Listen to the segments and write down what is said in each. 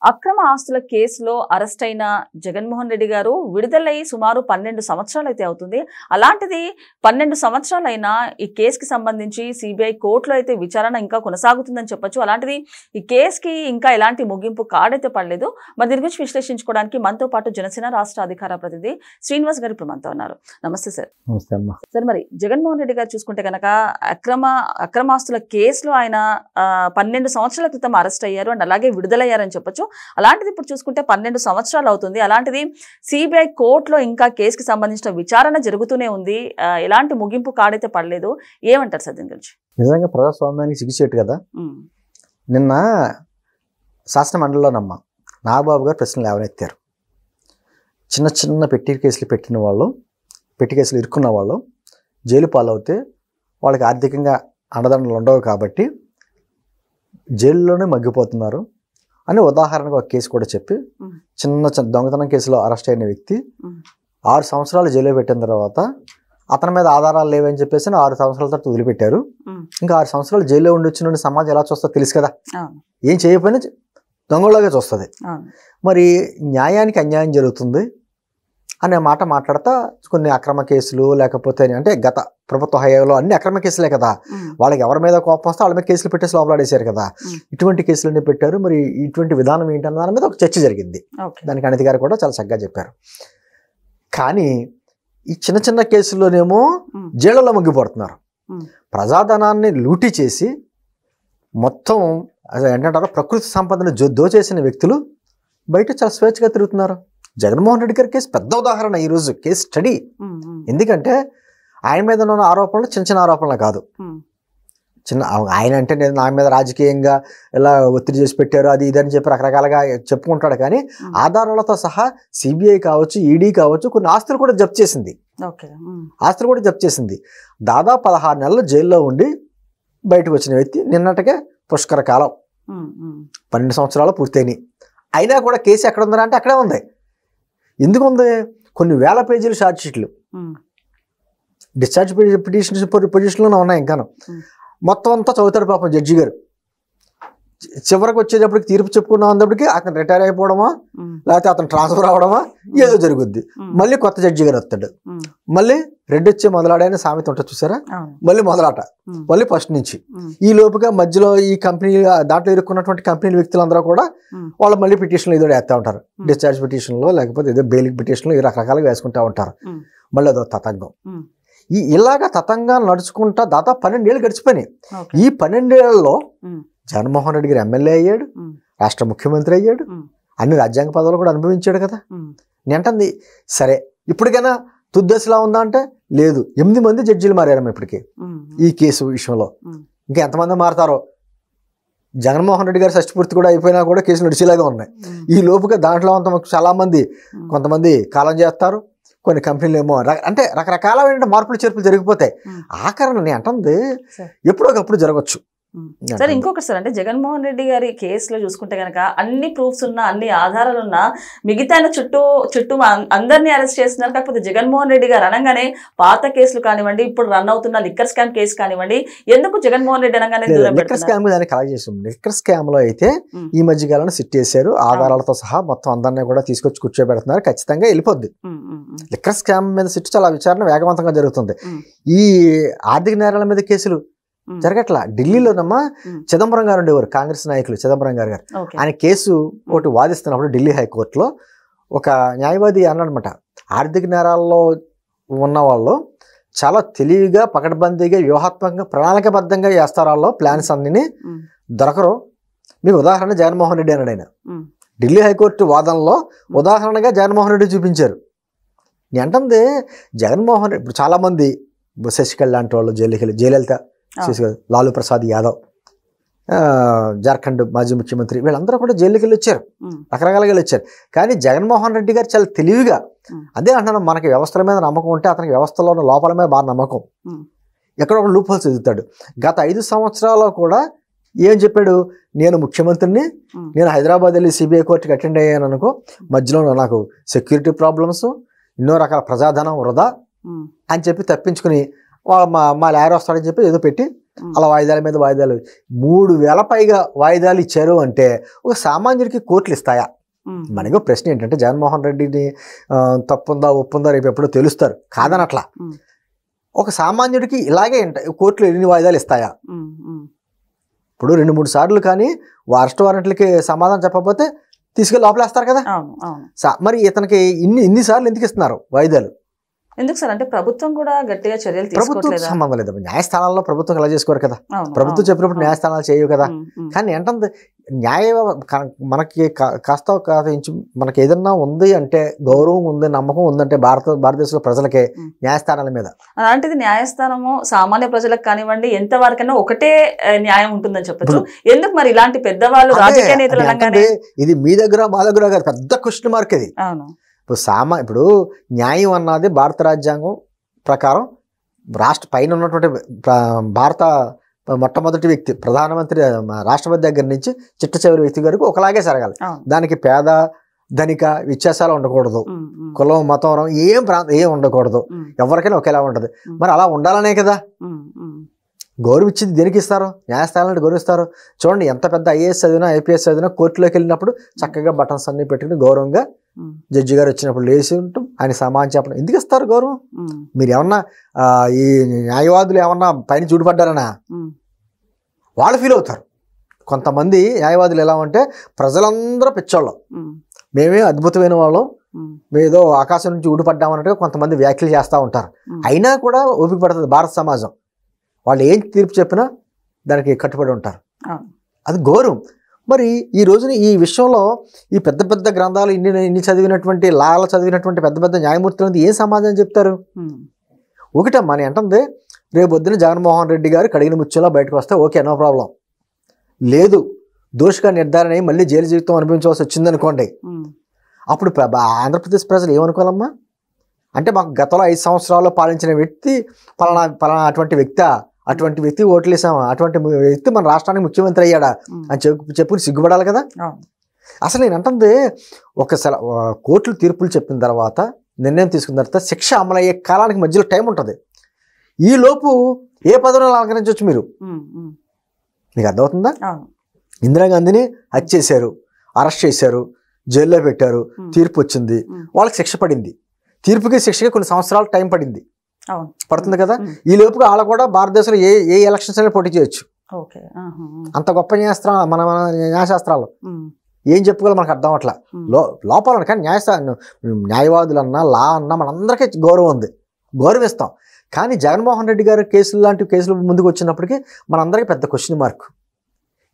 అక్రమ ఆస్తుల కేసులో అరెస్ట్ అయిన జగన్మోహన్ రెడ్డి గారు విడుదలై సుమారు 12 సంవత్సరాలు అయితే అవుతుంది. అలాంటిది 12 సంవత్సరాలైనా ఈ కేసుకి సంబంధించి సిబిఐ కోర్టులో అయితే విచారణ ఇంకా కొనసాగుతుందని చెప్పొచ్చు. అలాంటిది ఈ కేసుకి ఇంకా ఎలాంటి ముగింపు కార్డైతే పడలేదు. మరి దీని గురించి విశ్లేషించుకోవడానికి మనతో పాటు జనసేన రాష్ట్ర అధికార ప్రతినిధి శ్రీనివాస్ గారు ఇప్పుడు మనతో ఉన్నారు. నమస్తే సార్. నమస్తే అమ్మా. సార్, మరి జగన్మోహన్ రెడ్డి గారు చూసుకుంటే కనుక అక్రమాస్తుల కేసులో ఆయన 12 సంవత్సరాల క్రితం అరెస్ట్ అయ్యారు అండ్ అలాగే విడుదలయ్యారని చెప్పొచ్చు. అలాంటిది ఇప్పుడు చూసుకుంటే 12 సంవత్సరాలు అవుతుంది. అలాంటిది సిబిఐ కోర్టులో ఇంకా కేసుకి సంబంధించిన విచారణ జరుగుతూనే ఉంది. ఎలాంటి ముగింపు కాడైతే పడలేదు. ఏమంటారు సార్ దీని గురించి? నిజంగా ప్రజాస్వామ్యానికి సిగ్గుచేటు కదా. నిన్న శాసన మండలిలోనమ్మా నాగబాబు గారు ప్రశ్నలు లేవనెత్తారు. చిన్న చిన్న పెట్టి కేసులు ఇరుక్కున్న వాళ్ళు జైలు పాలవుతే వాళ్ళకి ఆర్థికంగా అండదండలు ఉండవు కాబట్టి జైల్లోనే మగ్గిపోతున్నారు అని ఉదాహరణకు ఒక కేసు కూడా చెప్పి, చిన్న దొంగతనం కేసులో అరెస్ట్ అయిన వ్యక్తి 6 సంవత్సరాలు జైల్లో పెట్టిన తర్వాత అతని మీద ఆధారాలు లేవని చెప్పేసి 6 సంవత్సరాల తర్వాత వదిలిపెట్టారు. ఇంకా 6 సంవత్సరాలు జైల్లో ఉండి వచ్చిన సమాజం ఎలా చూస్తా తెలుసు కదా. ఏం చేయకపోయినా దొంగలాగా చూస్తుంది. మరి న్యాయానికి అన్యాయం జరుగుతుంది అనే మాట మాట్లాడతా కొన్ని అక్రమ కేసులు లేకపోతే అంటే గత ప్రభుత్వ హయాంలో అన్ని అక్రమ కేసులే కదా. వాళ్ళకి ఎవరి మీద కోపం వస్తే వాళ్ళ మీద కేసులు పెట్టేసి లోపలాడేశారు కదా. ఇటువంటి కేసులన్నీ పెట్టారు. మరి ఇటువంటి విధానం ఏంటన్న దాని మీద ఒక చర్చ జరిగింది. దానికి అనిత గారు కూడా చాలా చక్కగా చెప్పారు. కానీ ఈ చిన్న చిన్న కేసుల్లోనేమో జైళ్ళలో మగ్గిపడుతున్నారు. ప్రజాధనాన్ని లూటీ చేసి మొత్తం ఏంటంటారో ప్రకృతి సంపదను దోచేసిన వ్యక్తులు బయట చాలా స్వేచ్ఛగా తిరుగుతున్నారు. జగన్మోహన్ రెడ్డి గారి కేసు పెద్ద ఉదాహరణ ఈరోజు కేసు స్టడీ. ఎందుకంటే ఆయన మీద ఉన్న ఆరోపణలు చిన్న చిన్న ఆరోపణలు కాదు. ఆయన అంటే నేను నా మీద రాజకీయంగా ఇలా ఒత్తిడి చేసి పెట్టారు అది ఇదని చెప్పి రకరకాలుగా చెప్పుకుంటాడు. కానీ ఆధారాలతో సహా సిబిఐ కావచ్చు, ఈడీ కావచ్చు, కొన్ని ఆస్తులు కూడా జప్తు చేసింది. దాదాపు 16 నెలలు జైల్లో ఉండి బయటకు వచ్చిన వ్యక్తి నిన్నటికే పుష్కర కాలం 12 సంవత్సరాలు పూర్తయినాయి. అయినా కూడా కేసు ఎక్కడ ఉందా అంటే అక్కడే ఉంది. ఎందుకు ఉంది? కొన్ని వేల పేజీలు ఛార్జ్ షీట్లు, డిశ్చార్జ్ పొజిషన్లోనే ఉన్నాయి. ఇంకాను మొత్తం అంతా చదువుతాడు పాపం జడ్జి గారు. చివరికి వచ్చేటప్పటికి తీర్పు చెప్పుకున్నాం అన్నప్పటికీ అతను రిటైర్ అయిపోవడమా లేకపోతే అతను ట్రాన్స్ఫర్ అవడమా ఏదో జరుగుద్ది. మళ్ళీ కొత్త జడ్జి గారు వస్తాడు. మళ్ళీ రెడ్డి వచ్చే మొదలాడని సామెత ఉంటుంది చూసారా, మళ్ళీ మొదలాట, మళ్ళీ ఫస్ట్ నుంచి. ఈ లోపుగా మధ్యలో ఈ కంపెనీ దాంట్లో ఇరుక్కున్నటువంటి కంపెనీ వ్యక్తులందరూ కూడా వాళ్ళు మళ్ళీ పిటిషన్లు ఏదో వేస్తూ ఉంటారు. డిశ్చార్జ్ పిటిషన్లో లేకపోతే ఏదో బెయిల్ పిటిషన్లో ఈ రకరకాలుగా వేసుకుంటూ ఉంటారు. మళ్ళీ అదో తతంగం. ఇలాగా తతంగా నడుచుకుంటా దాదాపు 12 ఏళ్ళు గడిచిపోయినాయి. ఈ 12 ఏళ్లలో జగన్మోహన్ రెడ్డి గారు ఎమ్మెల్యే అయ్యాడు, రాష్ట్ర ముఖ్యమంత్రి అయ్యాడు, అన్ని రాజ్యాంగ పదవులు కూడా అనుభవించాడు కదా. నేంటంది సరే ఇప్పటికైనా తుద్దశలా ఉందా అంటే లేదు. 8 మంది జడ్జీలు మారారమ్మ ఇప్పటికీ ఈ కేసు విషయంలో. ఇంకా ఎంతమంది మారుతారో. జగన్మోహన్ రెడ్డి గారి షష్టిపూర్తి కూడా అయిపోయినా కూడా కేసులు నడిచేలాగా ఉన్నాయి. ఈ లోపుగా దాంట్లో చాలా మంది కొంతమంది కాలం చేస్తారు. కొన్ని కంపెనీలు ఏమో అంటే రకరకాలైన మార్పులు చేర్పులు జరిగిపోతాయి. ఆఖరణ నేను అంటుంది ఎప్పుడోకప్పుడు జరగచ్చు. సార్, ఇంకొకటి సార్, అంటే జగన్మోహన్ రెడ్డి గారి కేసులో చూసుకుంటే కనుక అన్ని ప్రూఫ్స్ ఉన్నా, అన్ని ఆధారాలు ఉన్నా, మిగతా చుట్టూ అందరినీ అరెస్ట్ చేస్తున్నారు. కాకపోతే జగన్మోహన్ రెడ్డి గారు అనగానే పాత కేసులు కానివ్వండి, ఇప్పుడు రన్ అవుతున్న లిక్కర్ స్కామ్ కేసు కానివ్వండి, ఎందుకు జగన్మోహన్ రెడ్డి అనగానే లిక్కర్ స్కామ్ దాన్ని కలెక్ట్ చేసాం. లిక్కర్ స్కామ్ లో అయితే ఈ మధ్య కాలంలో సిట్ చేశారు. ఆధారాలతో సహా మొత్తం అందరినీ కూడా తీసుకొచ్చి కూర్చోబెడుతున్నారు. ఖచ్చితంగా వెళ్ళిపోద్ది. లిక్కర్ స్కామ్ మీద సిట్ చాలా విచారణ వేగవంతంగా జరుగుతుంది. ఈ ఆర్థిక నేరాల మీద కేసులు జరగట్లా. ఢిల్లీలోనమ్మా చిదంబరం గారు ఉండేవారు, కాంగ్రెస్ నాయకులు చిదంబరం గారు. ఆయన కేసు ఒకటి వాదిస్తున్నప్పుడు ఢిల్లీ హైకోర్టులో ఒక న్యాయవాది అన్నాడనమాట, ఆర్థిక నేరాల్లో ఉన్న వాళ్ళు చాలా తెలివిగా, పకడ్బందీగా, వ్యూహాత్మకంగా, ప్రణాళికబద్ధంగా చేస్తారు. వాళ్ళు ప్లాన్స్ అన్ని దొరకరు. మీకు ఉదాహరణ జగన్మోహన్ రెడ్డి అన్నాడు. ఆయన ఢిల్లీ హైకోర్టు వాదనలో ఉదాహరణగా జగన్మోహన్ రెడ్డి చూపించారు. నేను అంటుంది జగన్మోహన్ రెడ్డి ఇప్పుడు చాలామంది శశికళ లాంటి వాళ్ళు జయలలిత, లాలూ ప్రసాద్ యాదవ్, జార్ఖండ్ మాజీ ముఖ్యమంత్రి, వీళ్ళందరూ కూడా జైలుకి వెళ్ళి వచ్చారు, రకరకాలుగా వెళ్ళి వచ్చారు. కానీ జగన్మోహన్ రెడ్డి గారు చాలా తెలివిగా, అదే అంటున్నాను, మనకి వ్యవస్థల మీద నమ్మకం ఉంటే అతనికి వ్యవస్థలో ఉన్న లోపల మీద బాగా నమ్మకం. ఎక్కడ ఒక లూప్ హోల్స్ ఎదుగుతాడు. గత 5 సంవత్సరాల్లో కూడా ఏం చెప్పాడు, నేను ముఖ్యమంత్రిని, నేను హైదరాబాద్ వెళ్ళి సిబిఐ కోర్టుకి అటెండ్ అయ్యాను అనుకో, మధ్యలో నాకు సెక్యూరిటీ ప్రాబ్లమ్స్, ఎన్నో రకాల ప్రజాధనం వృధా అని చెప్పి తప్పించుకుని మా లాయర్ వస్తాడని చెప్పి ఏదో పెట్టి అలా వాయిదాల మీద వాయిదాలు 3000 పైగా వాయిదాలు ఇచ్చారు అంటే ఒక సామాన్యుడికి కోర్టులు ఇస్తాయా? మనకి ప్రశ్న ఏంటంటే జగన్మోహన్ రెడ్డిని తప్పుందా ఒప్పుందా రేపు ఎప్పుడో తెలుస్తారు కాదనట్లా. ఒక సామాన్యుడికి ఇలాగే కోర్టులు ఎన్ని వాయిదాలు ఇస్తాయా? ఇప్పుడు 2-3 సార్లు కానీ అరెస్ట్ వారెంట్లకి సమాధానం చెప్పకపోతే తీసుకెళ్ళి లోపలేస్తారు కదా. మరి ఇతనికి ఇన్నిసార్లు ఎందుకు ఇస్తున్నారు వాయిదాలు? ఎందుకు సార్ అంటే ప్రభుత్వం కూడా గట్టిగా చర్యలు తీసుకోవట్లేదు. సంబంధం లేదు, న్యాయస్థానాల్లో ప్రభుత్వం ఎలా చేసుకోరు కదా. ప్రభుత్వం చెప్పినప్పుడు న్యాయస్థానాలు చేయవు కదా. కానీ ఏంటంటే మనకి కాస్త మనకి ఏదన్నా ఉంది అంటే గౌరవం ఉంది, నమ్మకం ఉందంటే భారతదేశంలో ప్రజలకే న్యాయస్థానాల మీద. అలాంటిది న్యాయస్థానము సామాన్య ప్రజలకు కానివ్వండి ఎంత వరకైనా ఒకటే న్యాయం ఉంటుందని చెప్పచ్చు. ఎందుకు మరి ఇలాంటి పెద్దవాళ్ళు రాజకీయ నేతలు అనగానే ఇది మీ దగ్గర మా దగ్గర కాదు, పెద్ద క్వశ్చన్ మార్క్ ఇది. ఇప్పుడు న్యాయం అన్నది భారత రాజ్యాంగం ప్రకారం పైన ఉన్నటువంటి భారత మొట్టమొదటి వ్యక్తి ప్రధానమంత్రి రాష్ట్రపతి దగ్గర నుంచి చిట్ట చివరి వ్యక్తి వరకు ఒకలాగే జరగాలి. దానికి పేద ధనిక వ్యత్యాసాలు ఉండకూడదు, కులం మతం ఏం ఉండకూడదు, ఎవరికైనా ఒకేలా ఉండదు. మరి అలా ఉండాలనే కదా గౌరవం ఇచ్చింది. దేనికి ఇస్తారు? న్యాయస్థానాలను గౌరవిస్తారు. చూడండి, ఎంత పెద్ద ఐఏఎస్ చదివినా ఐపీఎస్ చదివినా కోర్టులోకి వెళ్ళినప్పుడు చక్కగా బటన్స్ అన్ని పెట్టుకుని గౌరవంగా జడ్జి గారు వచ్చినప్పుడు లేచి ఉంటాం, ఆయన సమాధానం చెప్పడం. ఎందుకు ఇస్తారు గౌరవం? మీరు ఏమన్నా ఈ న్యాయవాదులు ఏమన్నా పైన చూడుపడ్డారనా? వాళ్ళు ఫీల్ అవుతారు. కొంతమంది న్యాయవాదులు ఎలా అంటే ప్రజలందరూ పిచ్చోళ్ళం, మేమే అద్భుతమైన వాళ్ళం, మేదో ఆకాశం నుంచి ఊడిపడ్డామన్నట్టుగా కొంతమంది వ్యాఖ్యలు చేస్తూ ఉంటారు. అయినా కూడా ఓపిక పడుతుంది భారత సమాజం. వాళ్ళు ఏం తీర్పు చెప్పినా దానికి కట్టుబడి ఉంటారు. అది గౌరవం. మరి ఈ రోజున ఈ విషయంలో ఈ పెద్ద పెద్ద గ్రంథాలు ఇన్ని చదివినటువంటి లాలు చదివినటువంటి పెద్ద పెద్ద న్యాయమూర్తులు ఏం సమాధానం చెప్తారు? ఒకటమ్మా నేను అంటుంది, రేపు పొద్దున జగన్మోహన్ రెడ్డి గారు కడిగిన ముత్యంలో బయటకు వస్తే ఓకే, నో ప్రాబ్లం. లేదు, దోషిగా నిర్ధారణ అయ్యి మళ్ళీ జైలు జీవితం అనుభవించవలసి వచ్చిందనుకోండి, అప్పుడు ఆంధ్రప్రదేశ్ ప్రజలు ఏమనుకోవాలమ్మా? అంటే మాకు గతంలో 5 సంవత్సరాల్లో పాలించిన వ్యక్తి పలానా అటువంటి వ్యక్తి ఓట్లేసామా, అటువంటి వ్యక్తి మన రాష్ట్రానికి ముఖ్యమంత్రి అయ్యాడా అని చెప్పుకుని సిగ్గుపడాలి కదా. అసలు నేను అంటుంది, ఒకసారి కోర్టులు తీర్పులు చెప్పిన తర్వాత నిర్ణయం తీసుకున్న తర్వాత శిక్ష అమలయ్యే కాలానికి మధ్యలో టైం ఉంటుంది. ఈ లోపు ఏ పదవిని అలంకరించవచ్చు మీరు? మీకు అర్థమవుతుందా? ఇందిరాగాంధీని హత్య చేశారు, అరెస్ట్ చేశారు, జైల్లో పెట్టారు, తీర్పు వచ్చింది, వాళ్ళకి శిక్ష పడింది. తీర్పుకి శిక్షకి కొన్ని సంవత్సరాలు టైం పడుతుంది కదా. ఈ లోపుగా వాళ్ళు కూడా భారతదేశంలో ఏ ఎలక్షన్స్ అయినా పోటీ చేయొచ్చు. అంత గొప్ప మన న్యాయశాస్త్రాలు ఏం చెప్పుకోవాలి మనకు అర్థం అట్లా లోపాలను. కానీ న్యాయవాదులన్నా లా అన్నా మనందరికీ గౌరవం ఉంది, గౌరవిస్తాం. కానీ జగన్మోహన్ రెడ్డి గారు లాంటి కేసులు ముందుకు వచ్చినప్పటికీ మనందరికీ పెద్ద క్వశ్చన్ మార్క్.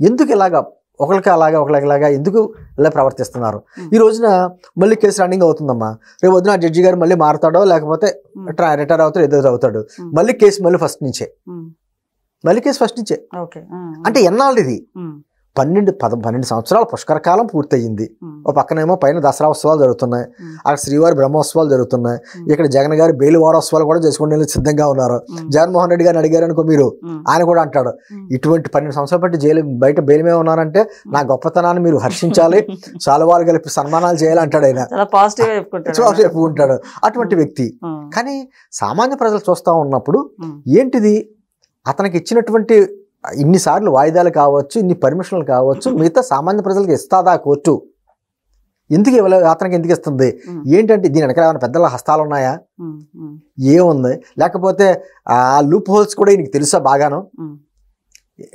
ఎందుకు ఇలాగా ఒకరికి ఇలాగా ఎందుకు ఇలా ప్రవర్తిస్తున్నారు? ఈ రోజున మళ్ళీ కేసు రన్నింగ్ అవుతుందమ్మా. రేపు వద్దున జడ్జి గారు మళ్ళీ మారుతాడో లేకపోతే రిటైర్ అవుతాడో ఏదో అవుతాడు, మళ్ళీ కేసు ఫస్ట్ నుంచే అంటే ఎన్నాళ్ళు ఇది? 12 సంవత్సరాల పుష్కర కాలం పూర్తయింది. ఒక పక్కనేమో పైన దసరా ఉత్సవాలు జరుగుతున్నాయి, అక్కడ శ్రీవారి బ్రహ్మోత్సవాలు జరుగుతున్నాయి, ఇక్కడ జగన్ గారి బెయిల్ వారోత్సవాలు కూడా చేసుకునే సిద్ధంగా ఉన్నారు. జగన్మోహన్ రెడ్డి గారిని అడిగారు అనుకో మీరు, ఆయన కూడా అంటాడు ఇటువంటి 12 సంవత్సరాలు బట్టి బయట బెయిల్ మీద ఉన్నారంటే నా గొప్పతనాన్ని మీరు హర్షించాలి, చాలువాలు కలిపి సన్మానాలు చేయాలి అంటాడు. ఆయన చెప్పుకుంటాడు అటువంటి వ్యక్తి. కానీ సామాన్య ప్రజలు చూస్తూ ఉన్నప్పుడు ఏంటిది, అతనికి ఇచ్చినటువంటి ఇన్నిసార్లు వాయిదాలు కావచ్చు, ఇన్ని పర్మిషన్లు కావచ్చు, మిగతా సామాన్య ప్రజలకు ఇస్తాదా కోర్టు? ఎందుకు అతనికి ఎందుకు ఇస్తుంది? ఏంటంటే దీని వెనకాల ఏమైనా పెద్దల హస్తాలు ఉన్నాయా? ఏముంది? లేకపోతే ఆ లూప్ హోల్స్ కూడా ఈయనకి తెలుసా బాగాను?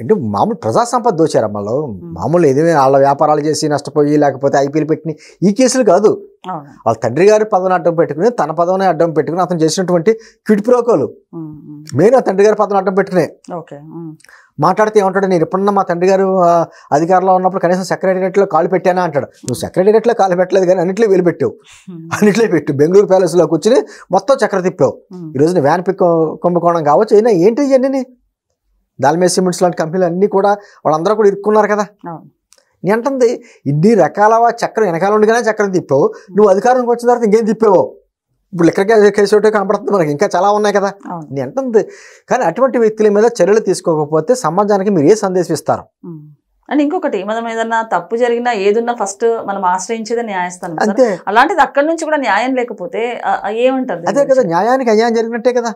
అంటే మామూలు ప్రజా సంపద దోచారు వాళ్ళు, మామూలు ఏదైనా వాళ్ళ వ్యాపారాలు చేసి నష్టపోయి లేకపోతే ఐపీఎల్ పెట్టిన ఈ కేసులు కాదు. వాళ్ళ తండ్రి గారి పదవిని అడ్డం పెట్టుకుని తన పదవిని అడ్డం పెట్టుకుని అతను చేసినటువంటి క్విడ్ ప్రోకోలు మెయిన్ ఆ తండ్రి గారి పదవిని అడ్డం పెట్టుకునే మాట్లాడితే ఏమంటాడు, నేను ఎప్పుడన్నా మా తండ్రి గారు అధికారంలో ఉన్నప్పుడు కనీసం సెక్రటేరియట్లో కాలు పెట్టానా అంటాడు. నువ్వు సెక్రటేరియట్లో కాలు పెట్టలేదు కానీ అన్నింటిలో వేలు పెట్టావు, అన్నింటిలో పెట్టు. బెంగళూరు ప్యాలెస్లో కూర్చుని మొత్తం చక్ర తిప్పావు. ఈరోజు వ్యాన్ పిక్ కుంభకోణం కావచ్చు, అయినా ఏంటి ఇవన్నీ దాల్మే సిమెంట్స్ లాంటి కంపెనీలు అన్నీ కూడా వాళ్ళందరూ కూడా ఇరుక్కున్నారు కదా. నీ అంటుంది ఇన్ని రకాల చక్రం వెనకాల ఉండగానే చక్రం తిప్పావు, నువ్వు అధికారంకి వచ్చిన తర్వాత ఇంకేం తిప్పావో. ఇప్పుడు ఎక్కడికి కేసు ఒకటే కనపడుతుంది మనకి, ఇంకా చాలా ఉన్నాయి కదా. నీ అంటుంది. కానీ అటువంటి వ్యక్తుల మీద చర్యలు తీసుకోకపోతే సమాజానికి మీరు ఏ సందేశం ఇస్తారు? అండ్ ఇంకొకటి, మనం ఏదన్నా తప్పు జరిగినా ఏదున్నా ఫస్ట్ మనం ఆశ్రయించేది న్యాయస్థానం. అంతే. అలాంటిది అక్కడి నుంచి కూడా న్యాయం లేకపోతే ఏమంటారు? అదే కదా, న్యాయానికి అన్యాయం జరిగినట్టే కదా.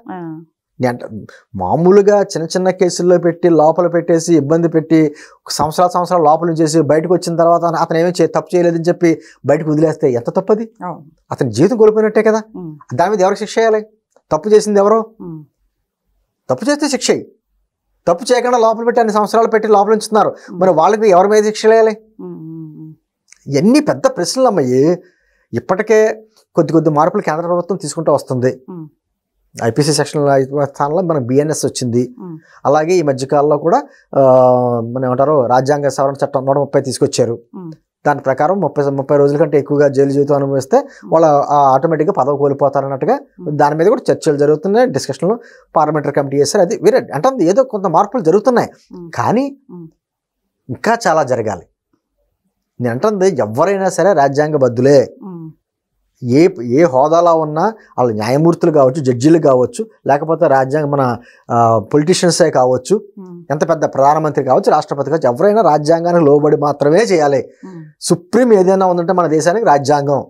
మామూలుగా చిన్న చిన్న కేసుల్లో పెట్టి లోపల పెట్టేసి ఇబ్బంది పెట్టి సంవత్సరాలు లోపల చేసి బయటకు వచ్చిన తర్వాత అతను ఏమీ తప్పు చేయలేదని చెప్పి బయటకు వదిలేస్తే ఎంత తప్పది? అతని జీవితం కోల్పోయినట్టే కదా. దాని మీద ఎవరికి శిక్ష వేయాలి? తప్పు చేసింది ఎవరో? తప్పు చేస్తే శిక్ష, తప్పు చేయకుండా లోపల పెట్టి అన్ని సంవత్సరాలు పెట్టి లోపల ఉంచుతున్నారు, మరి వాళ్ళకి ఎవరి మీద శిక్ష వేయాలి? ఎన్ని పెద్ద ప్రశ్నలు అమ్మాయి. ఇప్పటికే కొద్ది మార్పులు కేంద్ర ప్రభుత్వం తీసుకుంటూ వస్తుంది. ఐపీసీ సెక్షన్ స్థానంలో మనకు బిఎన్ఎస్ వచ్చింది. అలాగే ఈ మధ్యకాలంలో కూడా మన ఏమంటారు రాజ్యాంగ సవరణ చట్టం 130 తీసుకొచ్చారు. దాని ప్రకారం 30 రోజుల కంటే ఎక్కువగా జైలు జీవితం అనుభవిస్తే వాళ్ళు ఆటోమేటిక్గా పదవి కోల్పోతారన్నట్టుగా దాని మీద కూడా చర్చలు జరుగుతున్నాయి, డిస్కషన్లు పార్లమెంటరీ కమిటీ చేస్తారు. అది వేరే అంటే ఏదో కొంత మార్పులు జరుగుతున్నాయి, కానీ ఇంకా చాలా జరగాలి. నేను అంటుంది ఎవరైనా సరే రాజ్యాంగబద్ధులే. ఏ హోదాలో ఉన్నా వాళ్ళు న్యాయమూర్తులు కావచ్చు, జడ్జీలు కావచ్చు, లేకపోతే మన పొలిటీషియన్సే కావచ్చు, ఎంత పెద్ద ప్రధానమంత్రి కావచ్చు, రాష్ట్రపతి కావచ్చు, ఎవరైనా రాజ్యాంగానికి లోబడి మాత్రమే చేయాలి. సుప్రీం ఏదైనా ఉందంటే మన దేశానికి రాజ్యాంగం.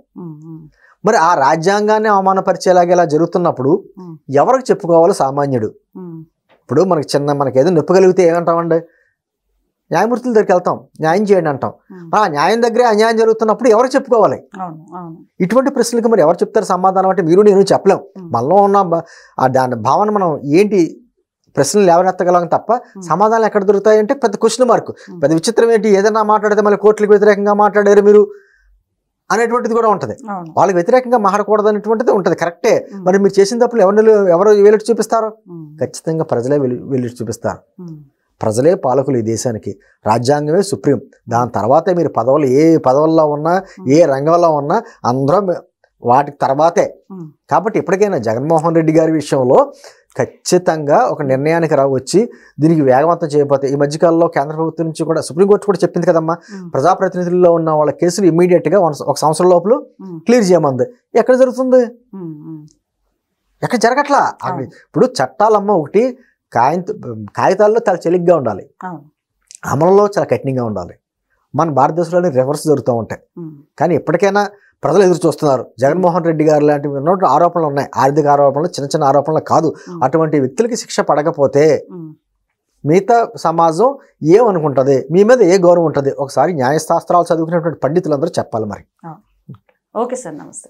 మరి ఆ రాజ్యాంగాన్ని అవమానపరిచేలాగా ఇలా జరుగుతున్నప్పుడు ఎవరికి చెప్పుకోవాలి సామాన్యుడు? ఇప్పుడు మనకి ఏదో నొప్పి కలిగితే ఏమంటామండి? న్యాయమూర్తుల దగ్గరికి వెళ్తాం, న్యాయం చేయండి అంటాం. ఆ న్యాయం దగ్గరే అన్యాయం జరుగుతున్నప్పుడు ఎవరు చెప్పుకోవాలి? ఇటువంటి ప్రశ్నలకు మరి ఎవరు చెప్తారు సమాధానం? అంటే మీరు నేను చెప్పలేం. మనలో ఉన్న దాని భావన మనం ఏంటి ప్రశ్నలు లేవనెత్తగలం తప్ప సమాధానాలు ఎక్కడ దొరుకుతాయంటే పెద్ద క్వశ్చన్ మార్క్. పెద్ద విచిత్రం ఏంటి, ఏదైనా మాట్లాడితే మళ్ళీ కోర్టులకు వ్యతిరేకంగా మాట్లాడారు మీరు అనేటువంటిది కూడా ఉంటుంది. వాళ్ళకి వ్యతిరేకంగా మాట్లాడకూడదు ఉంటుంది, కరెక్టే. మరి మీరు చేసిన తప్పులు ఎవరు వేలెట్టి చూపిస్తారు? ఖచ్చితంగా ప్రజలే వేలెట్టి చూపిస్తారు. ప్రజలే పాలకులు ఈ దేశానికి, రాజ్యాంగమే సుప్రీం. దాని తర్వాతే మీరు ఏ పదవుల్లో ఉన్నా, ఏ రంగంలో ఉన్నా అందరం వాటికి తర్వాతే. కాబట్టి ఇప్పటికైనా జగన్మోహన్ రెడ్డి గారి విషయంలో ఖచ్చితంగా ఒక నిర్ణయానికి వచ్చి దీనికి వేగవంతం చేయకపోతే, ఈ మధ్యకాలంలో కేంద్ర ప్రభుత్వం నుంచి కూడా సుప్రీంకోర్టు కూడా చెప్పింది కదమ్మా, ప్రజాప్రతినిధుల్లో ఉన్న వాళ్ళ కేసులు ఇమ్మీడియట్గా 1 సంవత్సరం లోపల క్లియర్ చేయమంది. ఎక్కడ జరుగుతుంది? ఎక్కడ జరగట్లా. ఇప్పుడు చట్టాలమ్మ ఒకటి కాగితాల్లో చాలా చెలిగ్గా ఉండాలి, అమలులో చాలా కఠినంగా ఉండాలి. మన భారతదేశంలోనే రివర్స్ జరుగుతూ ఉంటాయి. కానీ ఎప్పటికైనా ప్రజలు ఎదురు చూస్తున్నారు. జగన్మోహన్ రెడ్డి గారు లాంటి ఆరోపణలు ఉన్నాయి, ఆర్థిక ఆరోపణలు, చిన్న ఆరోపణలు కాదు. అటువంటి వ్యక్తులకి శిక్ష పడకపోతే మిగతా సమాజం ఏమనుకుంటుంది, మీ మీద ఏ గౌరవం ఉంటుంది? ఒకసారి న్యాయశాస్త్రాలు చదువుకునేటువంటి పండితులందరూ చెప్పాలి మరి. ఓకే సార్, నమస్తే.